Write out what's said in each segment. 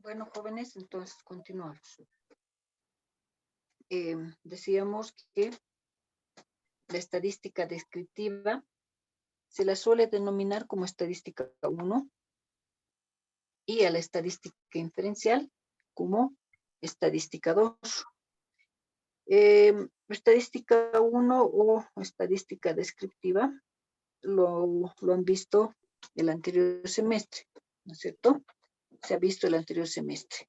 Bueno, jóvenes, entonces continuamos. Decíamos que la estadística descriptiva se la suele denominar como estadística 1 y a la estadística inferencial como estadística 2. Estadística 1 o estadística descriptiva lo han visto el anterior semestre, ¿no es cierto? Se ha visto el anterior semestre.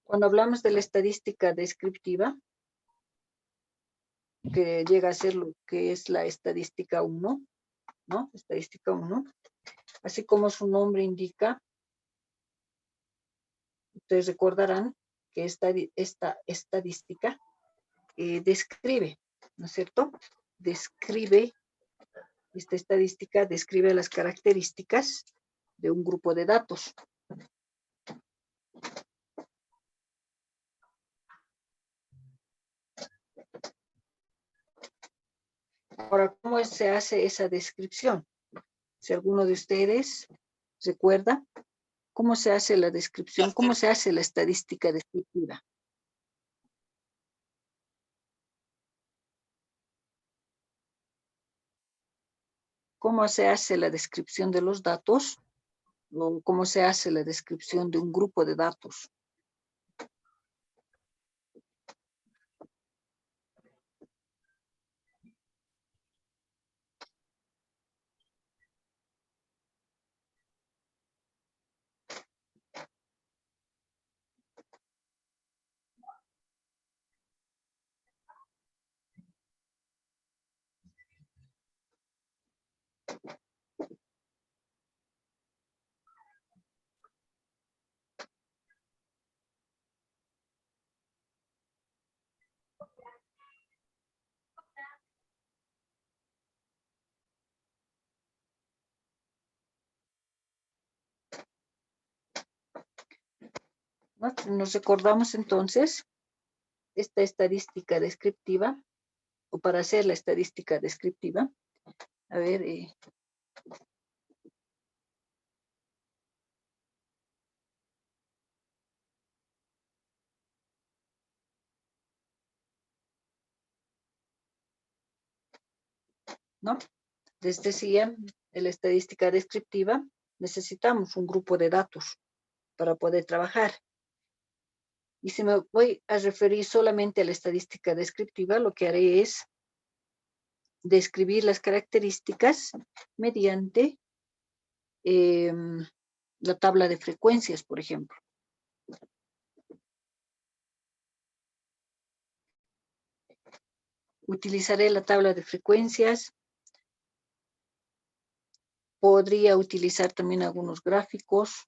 Cuando hablamos de la estadística descriptiva, que llega a ser lo que es la estadística 1, ¿no? Estadística 1, así como su nombre indica, ustedes recordarán que esta estadística describe, ¿no es cierto? Describe, esta estadística describe las características de un grupo de datos. Ahora, ¿cómo se hace esa descripción? Si alguno de ustedes recuerda, ¿cómo se hace la descripción? ¿Cómo se hace la estadística descriptiva? ¿Cómo se hace la descripción de los datos? ¿O cómo se hace la descripción de un grupo de datos? ¿No? Nos recordamos entonces esta estadística descriptiva, o para hacer la estadística descriptiva. A ver, ¿no? Les decía, en la estadística descriptiva necesitamos un grupo de datos para poder trabajar. Y si me voy a referir solamente a la estadística descriptiva, lo que haré es describir las características mediante la tabla de frecuencias, por ejemplo. Utilizaré la tabla de frecuencias. Podría utilizar también algunos gráficos.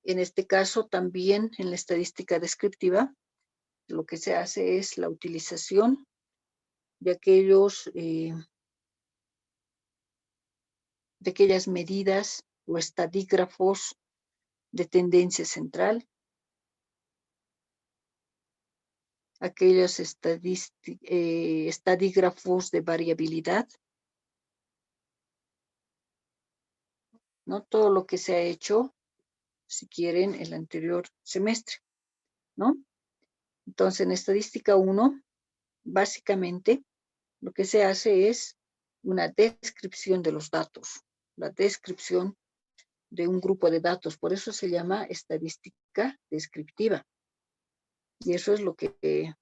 En este caso, también en la estadística descriptiva, lo que se hace es la utilización de aquellas medidas o estadígrafos de tendencia central, aquellos estadígrafos de variabilidad, ¿no? Todo lo que se ha hecho, si quieren, el anterior semestre, ¿no? Entonces, en estadística 1, básicamente, lo que se hace es una descripción de los datos, la descripción de un grupo de datos. Por eso se llama estadística descriptiva. Y eso es lo que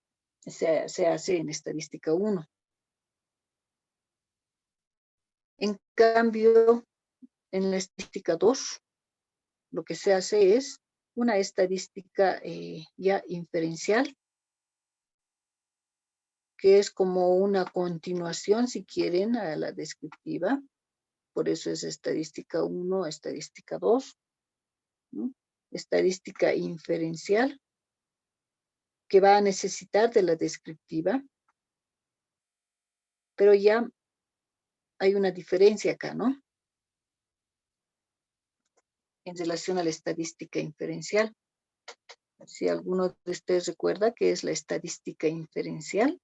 se hace en estadística 1. En cambio, en la estadística 2, lo que se hace es una estadística ya inferencial, que es como una continuación, si quieren, a la descriptiva. Por eso es estadística 1, estadística 2, ¿no? Estadística inferencial, que va a necesitar de la descriptiva, pero ya hay una diferencia acá, ¿no? En relación a la estadística inferencial. Si alguno de ustedes recuerda qué es la estadística inferencial.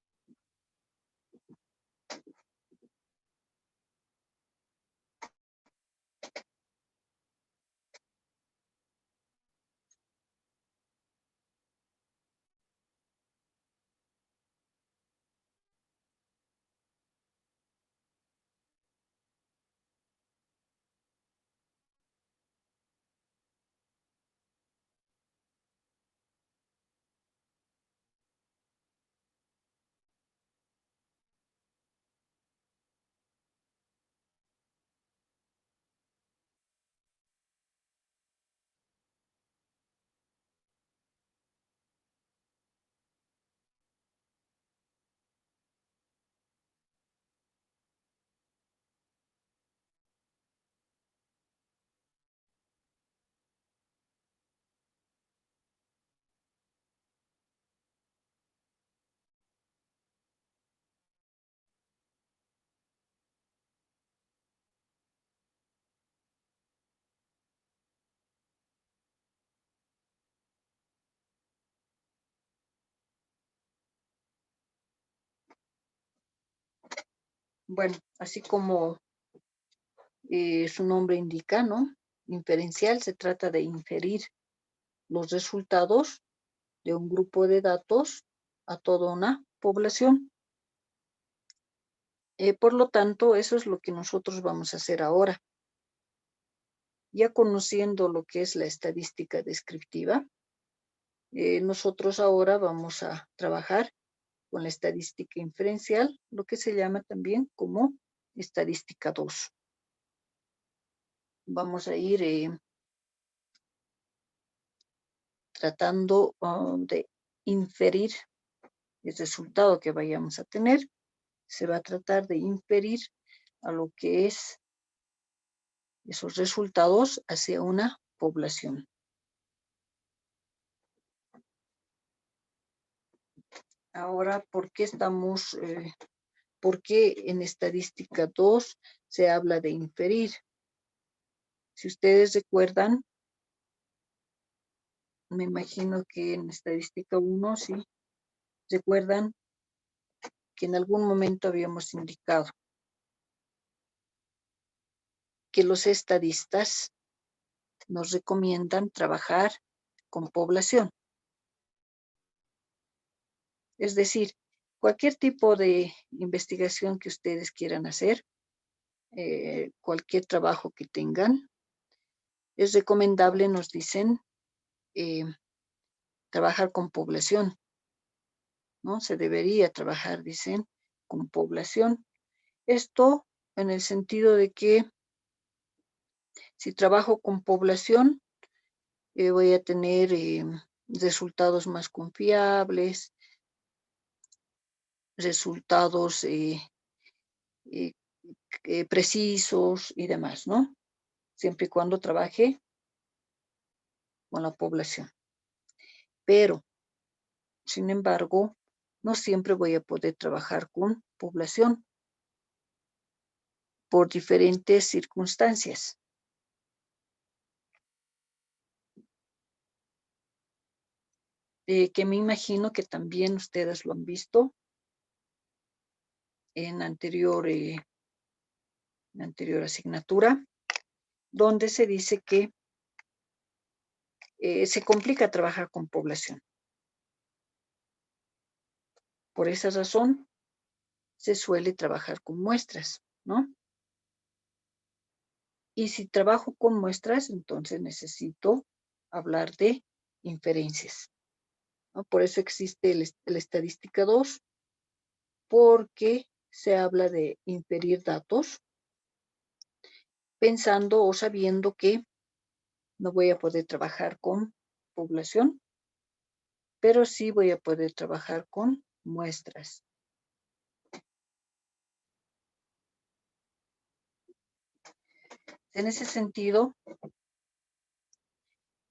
Bueno, así como su nombre indica, ¿no? Inferencial, se trata de inferir los resultados de un grupo de datos a toda una población. Por lo tanto, eso es lo que nosotros vamos a hacer ahora. Ya conociendo lo que es la estadística descriptiva, nosotros ahora vamos a trabajar con la estadística inferencial, lo que se llama también como estadística 2. Vamos a ir tratando de inferir el resultado que vayamos a tener. Se va a tratar de inferir a lo que es esos resultados hacia una población. Ahora, ¿por qué por qué en estadística 2 se habla de inferir? Si ustedes recuerdan, me imagino que en estadística 1, sí, recuerdan que en algún momento habíamos indicado que los estadistas nos recomiendan trabajar con población. Es decir, cualquier tipo de investigación que ustedes quieran hacer, cualquier trabajo que tengan, es recomendable, nos dicen, trabajar con población, ¿no? Se debería trabajar, dicen, con población. Esto en el sentido de que si trabajo con población, voy a tener resultados más confiables, resultados eh, precisos y demás, ¿no? Siempre y cuando trabaje con la población. Pero, sin embargo, no siempre voy a poder trabajar con población por diferentes circunstancias. Que me imagino que también ustedes lo han visto en anterior asignatura, donde se dice que se complica trabajar con población. Por esa razón, se suele trabajar con muestras, ¿no? Y si trabajo con muestras, entonces necesito hablar de inferencias, ¿no? Por eso existe la estadística 2, porque se habla de inferir datos, pensando o sabiendo que no voy a poder trabajar con población, pero sí voy a poder trabajar con muestras. En ese sentido,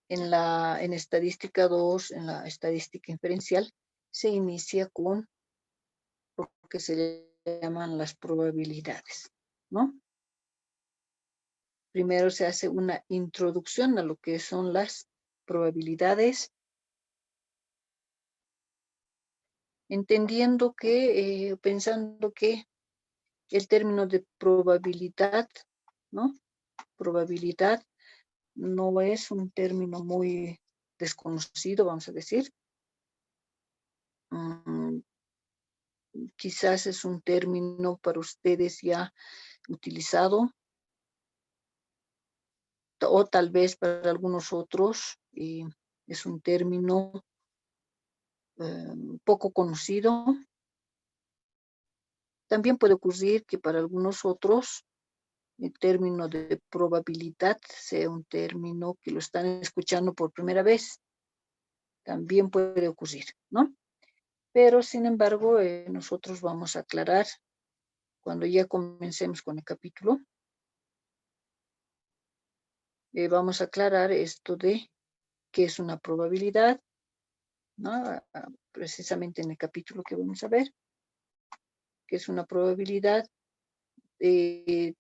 en estadística 2, en la estadística inferencial, se inicia con lo que se llaman las probabilidades, ¿no? Primero se hace una introducción a lo que son las probabilidades entendiendo que, pensando que el término de probabilidad, ¿no? Probabilidad no es un término muy desconocido, vamos a decir. Quizás es un término para ustedes ya utilizado, o tal vez para algunos otros es un término poco conocido. También puede ocurrir que para algunos otros el término de probabilidad sea un término que lo están escuchando por primera vez. También puede ocurrir, ¿no? Pero, sin embargo, nosotros vamos a aclarar cuando ya comencemos con el capítulo. Vamos a aclarar esto de qué es una probabilidad, ¿no? Precisamente en el capítulo que vamos a ver, qué es una probabilidad,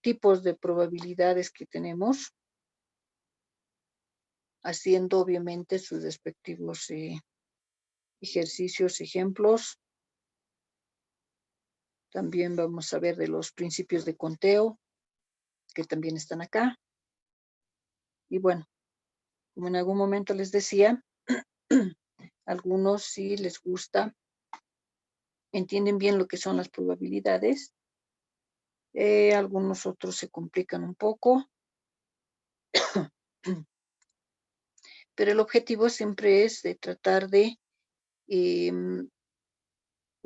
tipos de probabilidades que tenemos, haciendo obviamente sus respectivos ejercicios, ejemplos. También vamos a ver de los principios de conteo, que también están acá. Y bueno, como en algún momento les decía, algunos sí les gusta, entienden bien lo que son las probabilidades. Algunos otros se complican un poco. Pero el objetivo siempre es de tratar de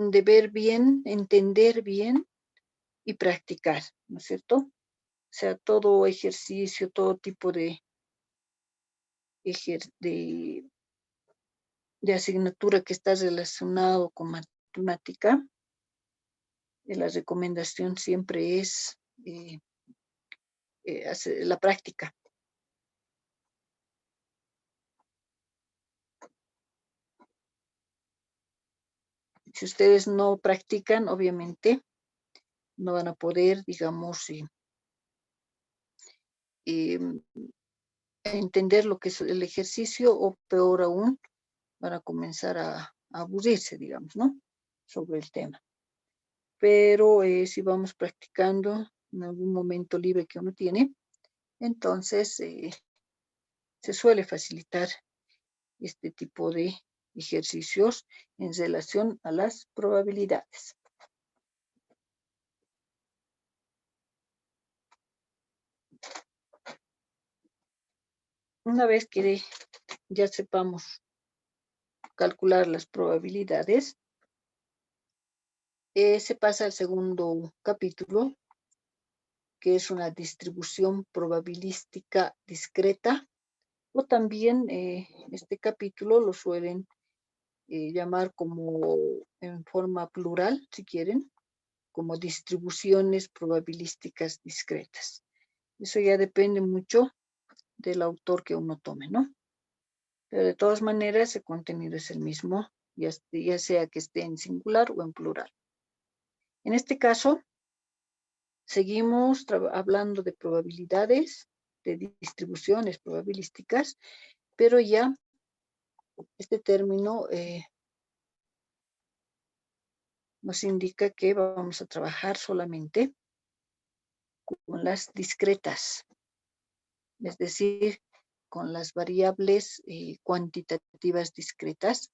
ver bien, entender bien y practicar, ¿no es cierto? O sea, todo ejercicio, todo tipo de asignatura que está relacionado con matemática, la recomendación siempre es hacer la práctica. Si ustedes no practican, obviamente, no van a poder, digamos, entender lo que es el ejercicio, o peor aún, van a comenzar a aburrirse, digamos, ¿no? Sobre el tema. Pero si vamos practicando en algún momento libre que uno tiene, entonces se suele facilitar este tipo de ejercicios en relación a las probabilidades. Una vez que ya sepamos calcular las probabilidades, se pasa al segundo capítulo, que es una distribución probabilística discreta, o también este capítulo lo suelen llamar como en forma plural, si quieren, como distribuciones probabilísticas discretas. Eso ya depende mucho del autor que uno tome, ¿no? Pero de todas maneras el contenido es el mismo, ya sea que esté en singular o en plural. En este caso, seguimos hablando de probabilidades, de distribuciones probabilísticas, pero ya este término nos indica que vamos a trabajar solamente con las discretas, es decir, con las variables cuantitativas discretas,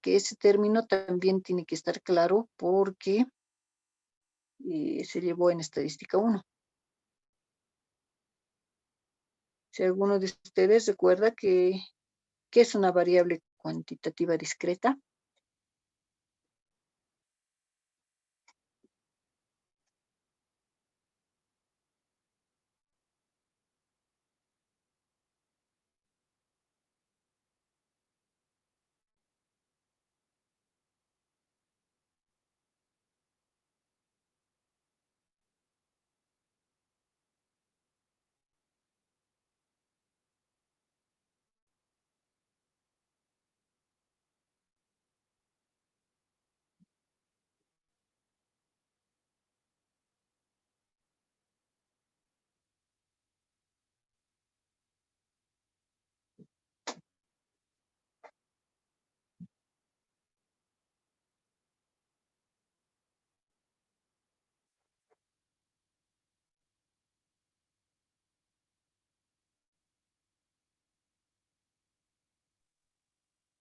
que ese término también tiene que estar claro porque se llevó en estadística 1. Si alguno de ustedes recuerda ¿qué es una variable cuantitativa discreta?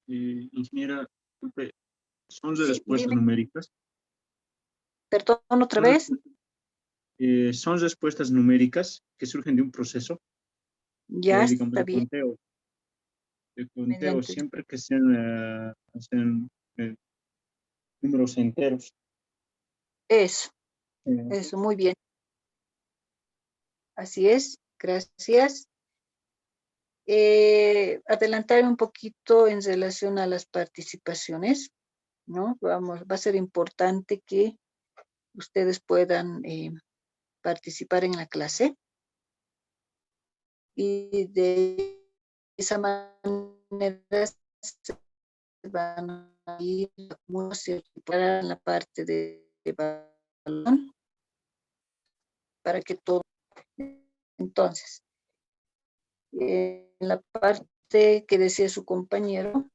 Ingeniera, disculpe, ¿son de Sí, respuestas dime, numéricas? perdón otra Son, vez. son respuestas numéricas que surgen de un proceso, Ya digamos, está bien, de conteo mediante. siempre que sean números enteros. Eso, Eh, eso, muy bien. Así es, gracias. Adelantar un poquito en relación a las participaciones, ¿no? Va a ser importante que ustedes puedan participar en la clase y de esa manera se van a ir para la parte de balón para que todo. Entonces, en la parte que decía su compañero,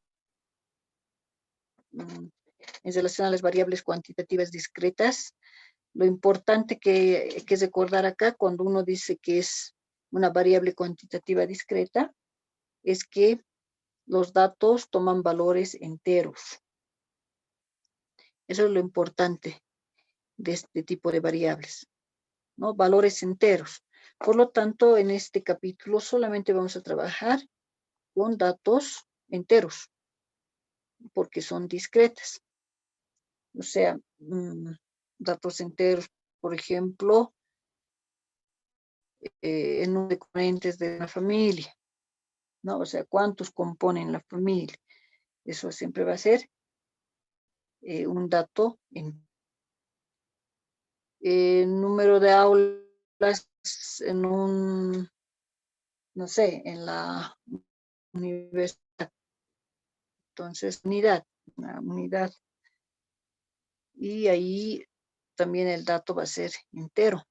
en relación a las variables cuantitativas discretas, lo importante que hay que recordar acá cuando uno dice que es una variable cuantitativa discreta es que los datos toman valores enteros. Eso es lo importante de este tipo de variables, ¿no? Valores enteros. Por lo tanto, en este capítulo solamente vamos a trabajar con datos enteros, porque son discretas. O sea, datos enteros, por ejemplo, el número de componentes de una familia, ¿no? O sea, cuántos componen la familia. Eso siempre va a ser un dato en número de aulas en un, no sé, en la universidad. Entonces, una unidad. Y ahí también el dato va a ser entero,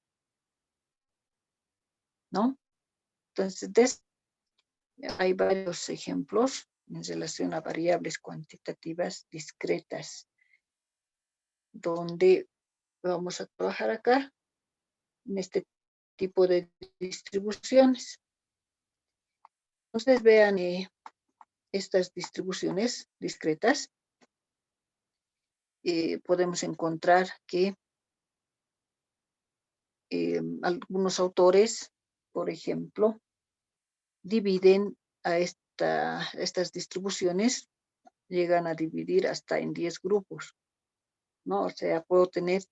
¿no? Entonces, hay varios ejemplos en relación a variables cuantitativas discretas, donde vamos a trabajar acá en este tipo de distribuciones. Ustedes vean estas distribuciones discretas. Podemos encontrar que algunos autores, por ejemplo, dividen a estas distribuciones, llegan a dividir hasta en 10 grupos, ¿no? O sea, puedo tener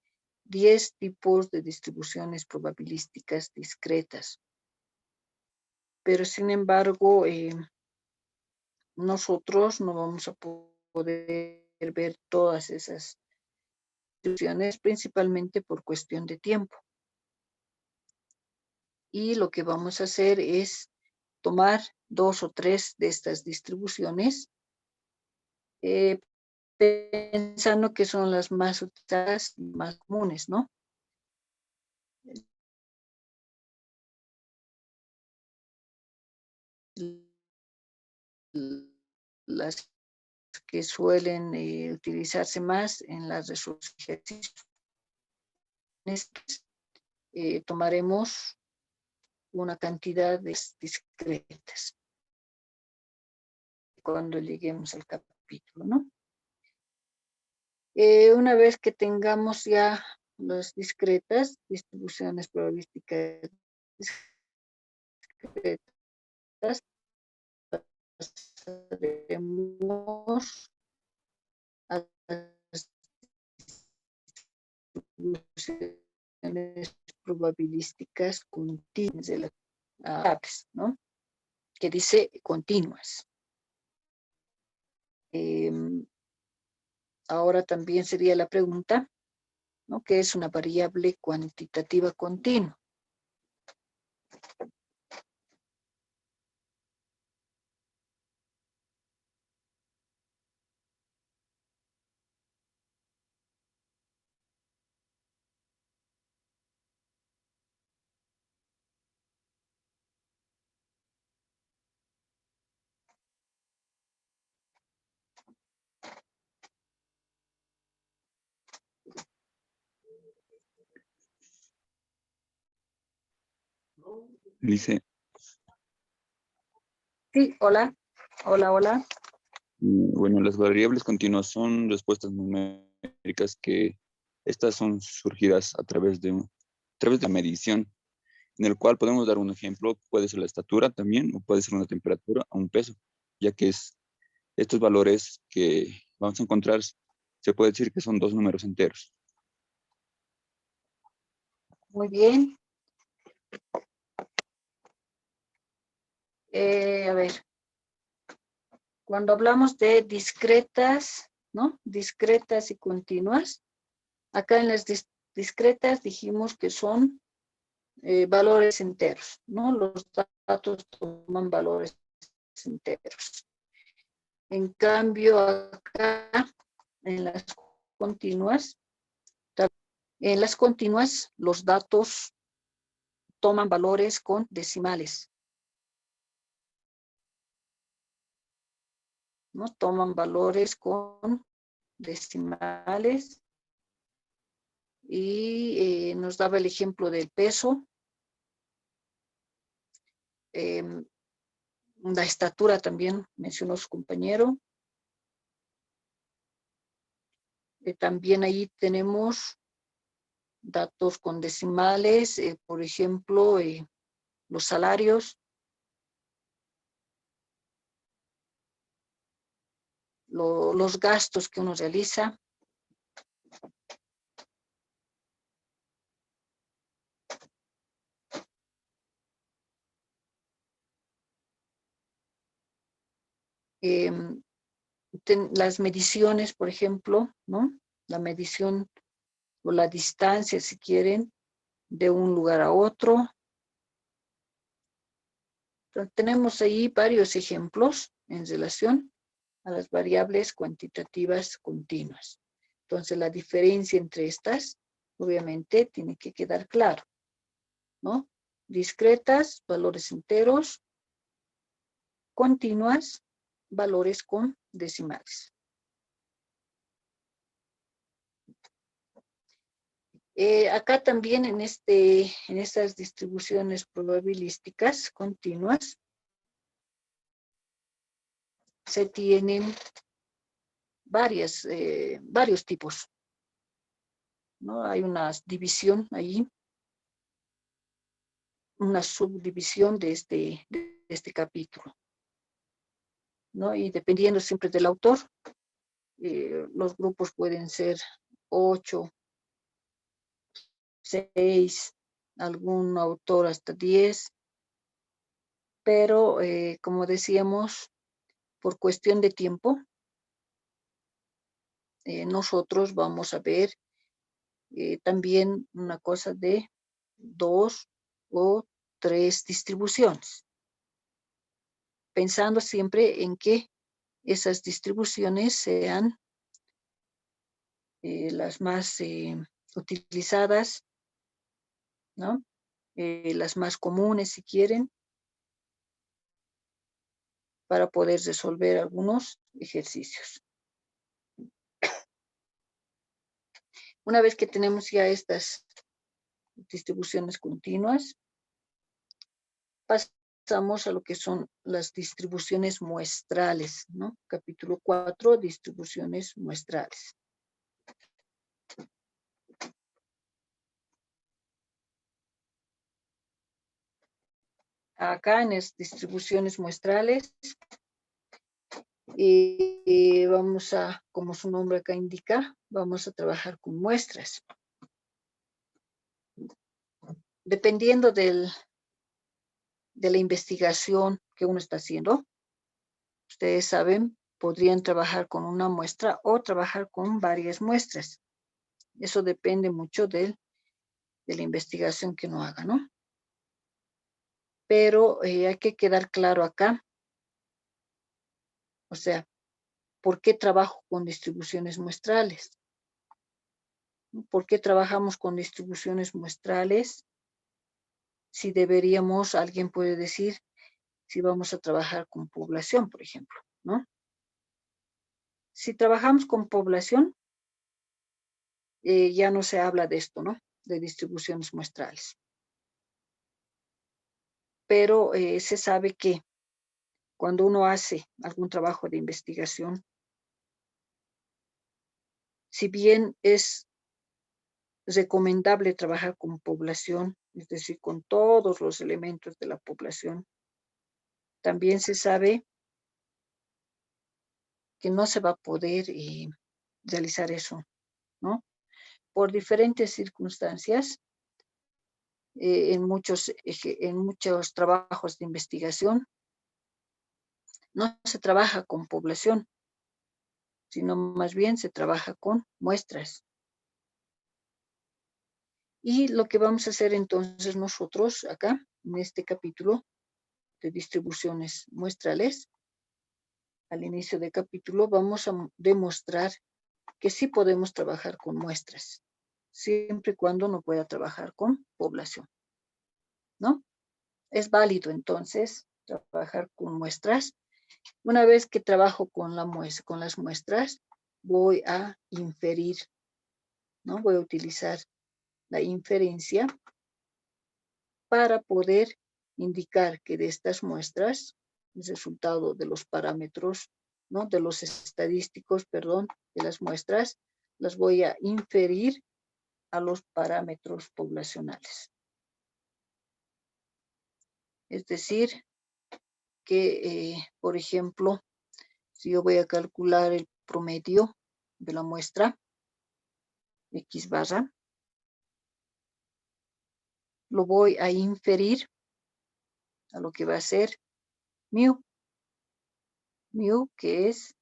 10 tipos de distribuciones probabilísticas discretas. Pero sin embargo, nosotros no vamos a poder ver todas esas distribuciones, principalmente por cuestión de tiempo. Y lo que vamos a hacer es tomar 2 o 3 de estas distribuciones, pensando que son las más utilizadas y más comunes, ¿no? Las que suelen utilizarse más en las resoluciones. Tomaremos una cantidad de discretas cuando lleguemos al capítulo, ¿no? Una vez que tengamos ya las discretas, distribuciones probabilísticas discretas, pasaremos a las distribuciones probabilísticas continuas de las variables, ¿no? Que dice continuas. Ahora también sería la pregunta, ¿no? ¿Qué es una variable cuantitativa continua? Dice, Sí, hola, hola, hola. Bueno, las variables continuas son respuestas numéricas que estas son surgidas a través de la medición, en el cual podemos dar un ejemplo, puede ser la estatura también, o puede ser una temperatura o un peso, ya que estos valores que vamos a encontrar, se puede decir que son dos números enteros. Muy bien. A ver, cuando hablamos de discretas, ¿no? Discretas y continuas, acá en las discretas dijimos que son valores enteros, ¿no? Los datos toman valores enteros. En cambio, acá en las continuas, los datos toman valores con decimales, ¿no? Toman valores con decimales y nos daba el ejemplo del peso, la estatura también mencionó su compañero. También ahí tenemos datos con decimales, por ejemplo, los salarios, los gastos que uno realiza. Las mediciones, por ejemplo, ¿no? La medición o la distancia, si quieren, de un lugar a otro. Entonces, tenemos ahí varios ejemplos en relación a las variables cuantitativas continuas. Entonces, la diferencia entre estas, obviamente, tiene que quedar claro, ¿no? Discretas, valores enteros; continuas, valores con decimales. Acá también en estas distribuciones probabilísticas continuas se tienen varios tipos, ¿no? Hay una división ahí, una subdivisión de este capítulo, ¿no? Y dependiendo siempre del autor, los grupos pueden ser 8, 6, algún autor hasta 10, pero como decíamos, por cuestión de tiempo, nosotros vamos a ver también una cosa de 2 o 3 distribuciones, pensando siempre en que esas distribuciones sean las más utilizadas, ¿no? Las más comunes, si quieren, para poder resolver algunos ejercicios. Una vez que tenemos ya estas distribuciones continuas, pasamos a lo que son las distribuciones muestrales, ¿no? Capítulo 4, distribuciones muestrales. Acá en las distribuciones muestrales, vamos a, como su nombre acá indica, vamos a trabajar con muestras. Dependiendo de la investigación que uno está haciendo, ustedes saben, podrían trabajar con una muestra o trabajar con varias muestras. Eso depende mucho de la investigación que uno haga, ¿no? Pero hay que quedar claro acá, o sea, ¿por qué trabajo con distribuciones muestrales? ¿Por qué trabajamos con distribuciones muestrales? Si deberíamos, alguien puede decir, si vamos a trabajar con población, por ejemplo, ¿no? Si trabajamos con población, ya no se habla de esto, ¿no? De distribuciones muestrales. Pero se sabe que cuando uno hace algún trabajo de investigación, si bien es recomendable trabajar con población, es decir, con todos los elementos de la población, también se sabe que no se va a poder realizar eso, ¿no? Por diferentes circunstancias, en muchos trabajos de investigación, no se trabaja con población, sino más bien se trabaja con muestras. Y lo que vamos a hacer entonces nosotros acá, en este capítulo de distribuciones muestrales, al inicio del capítulo vamos a demostrar que sí podemos trabajar con muestras, siempre y cuando no pueda trabajar con población, ¿no? Es válido entonces trabajar con muestras. Una vez que trabajo con las muestras, voy a inferir, ¿no? Voy a utilizar la inferencia para poder indicar que de estas muestras, el resultado de los parámetros, ¿no? De los estadísticos, perdón, de las muestras, las voy a inferir a los parámetros poblacionales. Es decir, que, por ejemplo, si yo voy a calcular el promedio de la muestra, X barra, lo voy a inferir a lo que va a ser mu, que es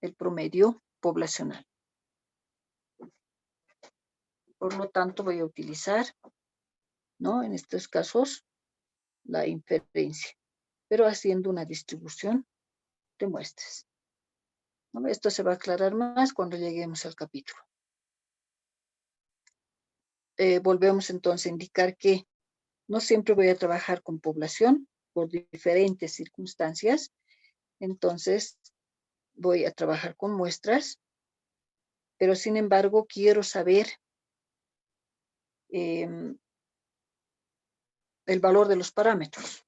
el promedio poblacional. Por lo tanto, voy a utilizar, ¿no? En estos casos, la inferencia, pero haciendo una distribución de muestras, ¿no? Esto se va a aclarar más cuando lleguemos al capítulo. Volvemos entonces a indicar que no siempre voy a trabajar con población por diferentes circunstancias. Entonces, voy a trabajar con muestras, pero sin embargo, quiero saber el valor de los parámetros.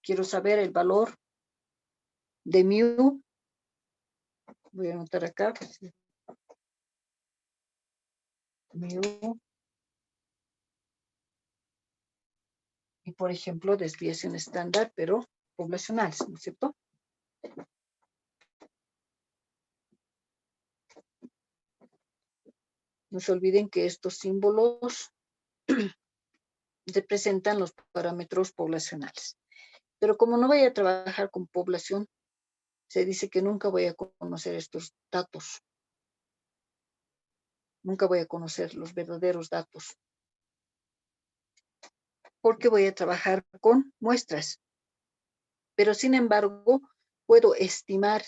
Quiero saber el valor de mu. Voy a anotar acá. Mu. Y por ejemplo, desviación estándar, pero poblacional, ¿no es cierto? No se olviden que estos símbolos representan los parámetros poblacionales. Pero como no voy a trabajar con población, se dice que nunca voy a conocer estos datos. Nunca voy a conocer los verdaderos datos. Porque voy a trabajar con muestras. Pero sin embargo, puedo estimar,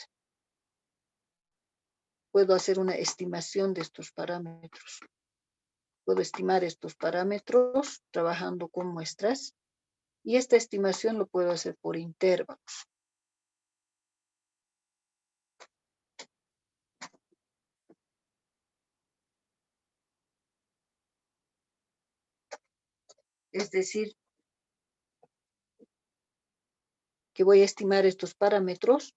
puedo hacer una estimación de estos parámetros. Puedo estimar estos parámetros trabajando con muestras. Y esta estimación lo puedo hacer por intervalos. Es decir, que voy a estimar estos parámetros,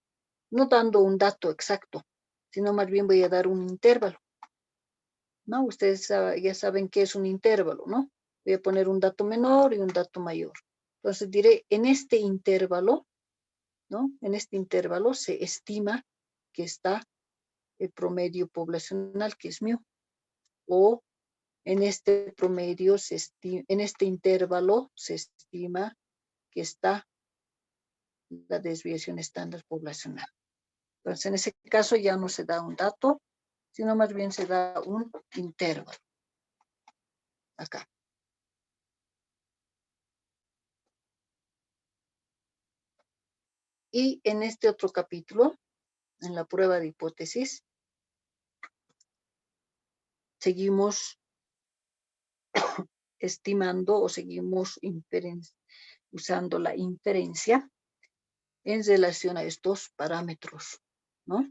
no dando un dato exacto, sino más bien voy a dar un intervalo, ¿no? Ustedes ya saben qué es un intervalo, ¿no? Voy a poner un dato menor y un dato mayor. Entonces diré, en este intervalo, ¿no? En este intervalo se estima que está el promedio poblacional, que es mu, o en este promedio, en este intervalo se estima que está la desviación estándar poblacional. Entonces, en ese caso ya no se da un dato, sino más bien se da un intervalo. Acá. Y en este otro capítulo, en la prueba de hipótesis, seguimos estimando o seguimos usando la inferencia en relación a estos parámetros, ¿no?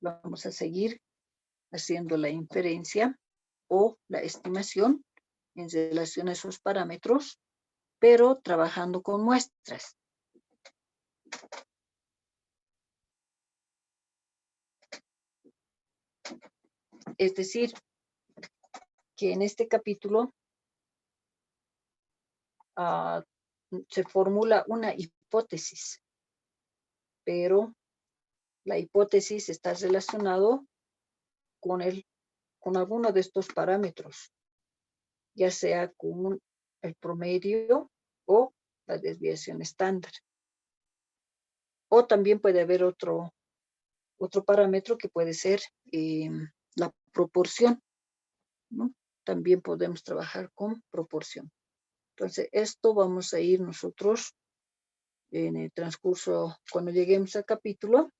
Vamos a seguir haciendo la inferencia o la estimación en relación a esos parámetros, pero trabajando con muestras. Es decir, que en este capítulo se formula una hipótesis, pero la hipótesis está relacionado con alguno de estos parámetros, ya sea con el promedio o la desviación estándar. O también puede haber otro parámetro que puede ser la proporción, ¿no? También podemos trabajar con proporción. Entonces, esto vamos a ir nosotros en el transcurso, cuando lleguemos al capítulo,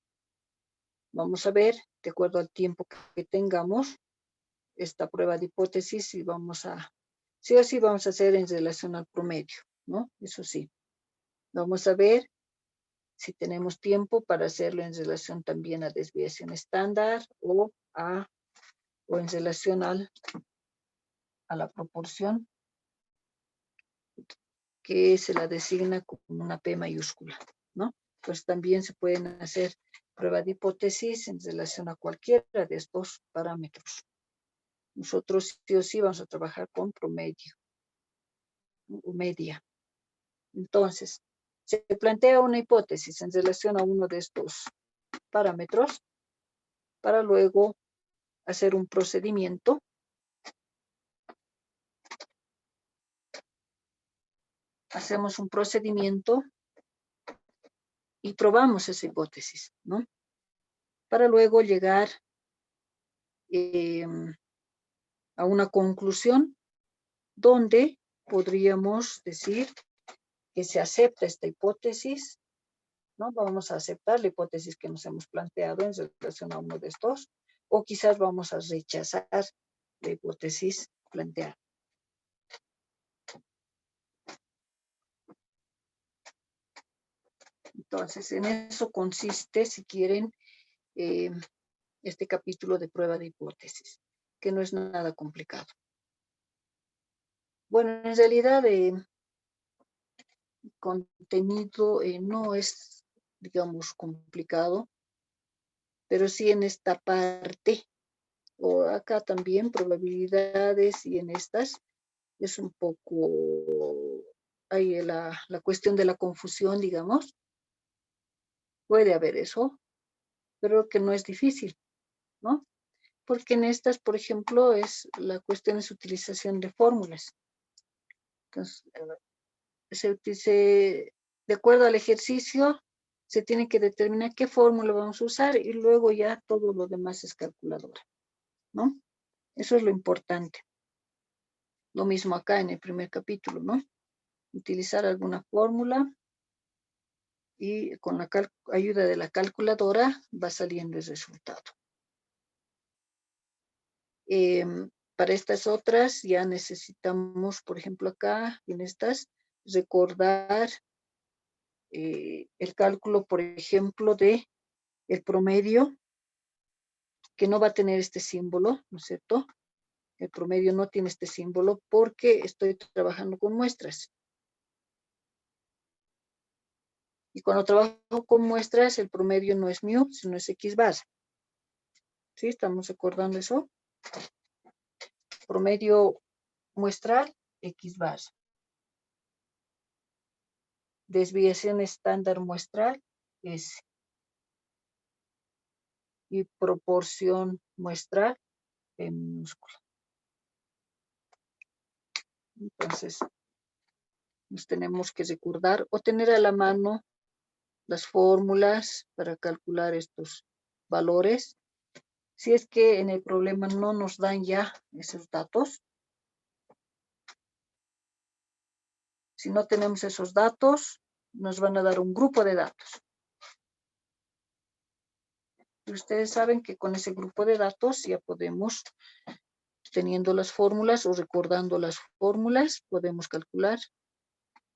vamos a ver, de acuerdo al tiempo que tengamos, esta prueba de hipótesis y sí o sí vamos a hacer en relación al promedio, ¿no? Eso sí. Vamos a ver si tenemos tiempo para hacerlo en relación también a desviación estándar o en relación a la proporción que se la designa con una P mayúscula, ¿no? Pues también se pueden hacer pruebas de hipótesis en relación a cualquiera de estos parámetros. Nosotros sí o sí vamos a trabajar con promedio, ¿no? O media. Entonces, se plantea una hipótesis en relación a uno de estos parámetros para luego hacer un procedimiento hacemos un procedimiento y probamos esa hipótesis, ¿no? Para luego llegar a una conclusión donde podríamos decir que se acepta esta hipótesis, ¿no? Vamos a aceptar la hipótesis que nos hemos planteado en relación a uno de estos, o quizás vamos a rechazar la hipótesis planteada. Entonces, en eso consiste, si quieren, este capítulo de prueba de hipótesis, que no es nada complicado. Bueno, en realidad el contenido no es, digamos, complicado, pero sí en esta parte, o acá también probabilidades y en estas, es un poco, hay la cuestión de la confusión, digamos. Puede haber eso, pero que no es difícil, ¿no? Porque en estas, por ejemplo, la cuestión es utilización de fórmulas. Entonces, de acuerdo al ejercicio, se tiene que determinar qué fórmula vamos a usar y luego ya todo lo demás es calculadora, ¿no? Eso es lo importante. Lo mismo acá en el primer capítulo, ¿no? Utilizar alguna fórmula y con la ayuda de la calculadora va saliendo el resultado. Para estas otras ya necesitamos, por ejemplo acá, en estas, recordar el cálculo, por ejemplo, de el promedio, que no va a tener este símbolo, ¿no es cierto? El promedio no tiene este símbolo porque estoy trabajando con muestras. Y cuando trabajo con muestras, el promedio no es mu, sino es x bar. ¿Sí? ¿Estamos recordando eso? Promedio muestral, x bar. Desviación estándar muestral, S. Y proporción muestral, P minúscula. Entonces, nos tenemos que recordar o tener a la mano las fórmulas para calcular estos valores. Si es que en el problema no nos dan ya esos datos. Si no tenemos esos datos, nos van a dar un grupo de datos. Y ustedes saben que con ese grupo de datos ya podemos, teniendo las fórmulas o recordando las fórmulas, podemos calcular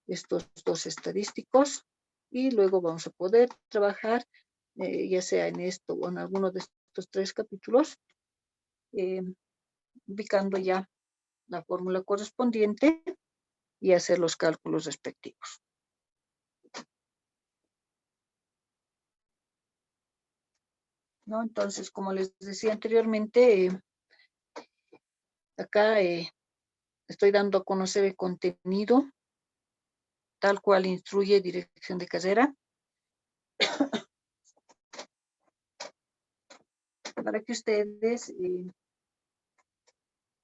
estos dos estadísticos y luego vamos a poder trabajar ya sea en esto o en alguno de estos tres capítulos, ubicando ya la fórmula correspondiente y hacer los cálculos respectivos. ¿No? Entonces, como les decía anteriormente, acá estoy dando a conocer el contenido tal cual instruye dirección de carrera, para que ustedes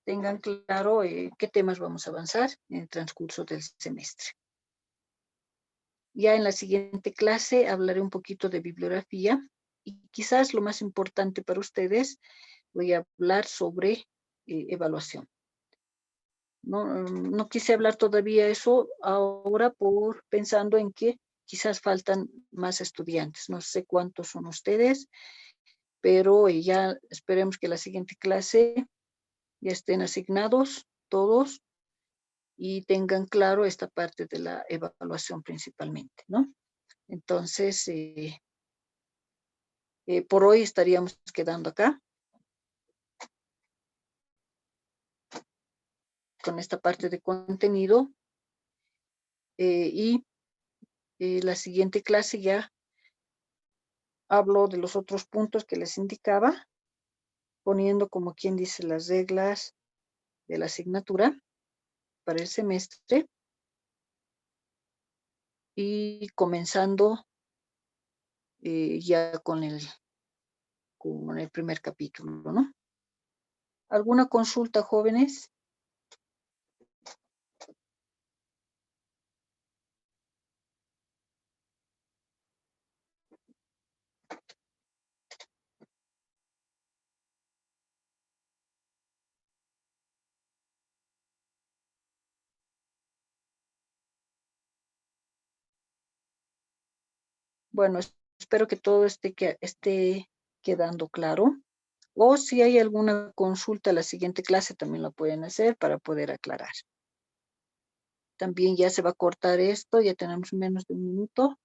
tengan claro qué temas vamos a avanzar en el transcurso del semestre. Ya en la siguiente clase hablaré un poquito de bibliografía y quizás lo más importante para ustedes, voy a hablar sobre evaluación. No quise hablar todavía eso ahora pensando en que quizás faltan más estudiantes. No sé cuántos son ustedes, pero ya esperemos que la siguiente clase ya estén asignados todos y tengan claro esta parte de la evaluación principalmente, ¿no? Entonces, por hoy estaríamos quedando acá con esta parte de contenido y la siguiente clase ya hablo de los otros puntos que les indicaba, poniendo como quien dice las reglas de la asignatura para el semestre y comenzando ya con el primer capítulo, ¿no? ¿Alguna consulta, jóvenes? Bueno, espero que todo esté quedando claro. O si hay alguna consulta a la siguiente clase, también lo pueden hacer para poder aclarar. También ya se va a cortar esto, ya tenemos menos de un minuto.